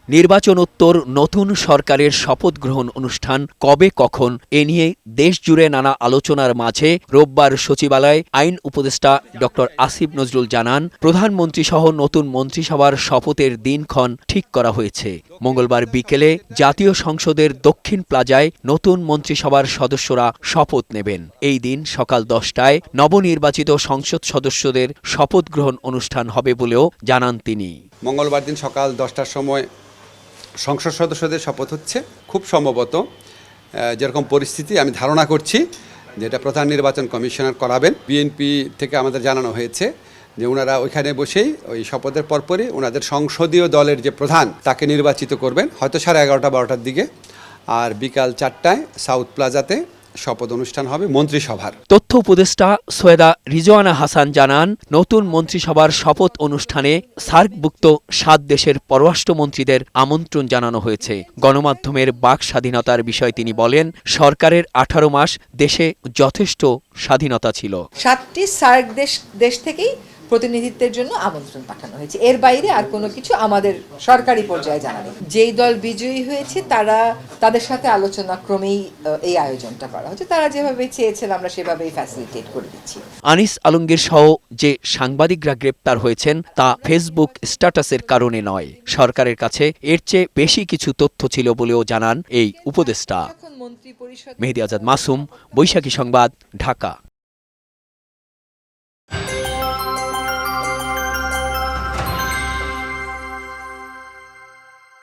নির্বাচনোত্তর নতুন সরকারের শপথ গ্রহণ অনুষ্ঠান কবে কখন এ নিয়ে দেশজুড়ে নানা আলোচনার মাঝে রোববার সচিবালয়ে আইন উপদেষ্টা ড আসিফ নজরুল জানান, প্রধানমন্ত্রীসহ নতুন মন্ত্রিসভার শপথের দিনক্ষণ ঠিক করা হয়েছে। মঙ্গলবার বিকেলে জাতীয় সংসদের দক্ষিণ প্লাজায় নতুন মন্ত্রিসভার সদস্যরা শপথ নেবেন। এই দিন সকাল 10টায় নবনির্বাচিত সংসদ সদস্যদের শপথ গ্রহণ অনুষ্ঠান হবে বলেও জানান তিনি। মঙ্গলবার দিন সকাল 10টার সময় সংসদ সদস্যদের শপথ হচ্ছে। খুব সম্ভবত যেরকম পরিস্থিতি আমি ধারণা করছি যেটা প্রধান নির্বাচন কমিশনার করাবেন। বিএনপি থেকে আমাদের জানানো হয়েছে যে ওনারা ওইখানে বসেই ওই শপথের পরপরই ওনাদের সংসদীয় দলের যে প্রধান তাকে নির্বাচিত করবেন, হয়তো 11:30-12টার দিকে। আর বিকাল 4টায় সাউথ প্লাজাতে শপথ অনুষ্ঠান হবে মন্ত্রিসভার। তথ্য উপদেষ্টা সৈয়দা রিজওয়ানা হাসান জানান, নতুন মন্ত্রিসভার শপথ অনুষ্ঠানে সার্কভুক্ত 7 দেশের পররাষ্ট্রমন্ত্রীদের আমন্ত্রণ জানানো হয়েছে। গণমাধ্যমের বাক স্বাধীনতার বিষয়ে তিনি বলেন, সরকারের 18 মাস দেশে যথেষ্ট স্বাধীনতা ছিল। 7টি সার্ক দেশ থেকেই প্রতিনিধিত্বের জন্য আমন্ত্রণ পাঠানো হয়েছে। এর বাইরে আর কোনো কিছু আমাদের সরকারি পর্যায়ে জানা নেই। যেই দল বিজয়ী হয়েছে তাদের সাথে আলোচনা ক্রমেই এই আয়োজনটা করা হচ্ছে। তারা যেভাবে চেয়েছেন আমরা সেভাবেই ফ্যাসিলিটেট করে দিচ্ছি। আনিস আলমগীর সহ যে সাংবাদিকরা গ্রেপ্তার হয়েছেন তা ফেসবুক স্ট্যাটাসের কারণে নয়, সরকারের কাছে এর চেয়ে বেশি কিছু তথ্য ছিল বলেও জানান এই উপদেষ্টা। মেহেদী আজাদ মাসুম, বৈশাখী সংবাদ, ঢাকা।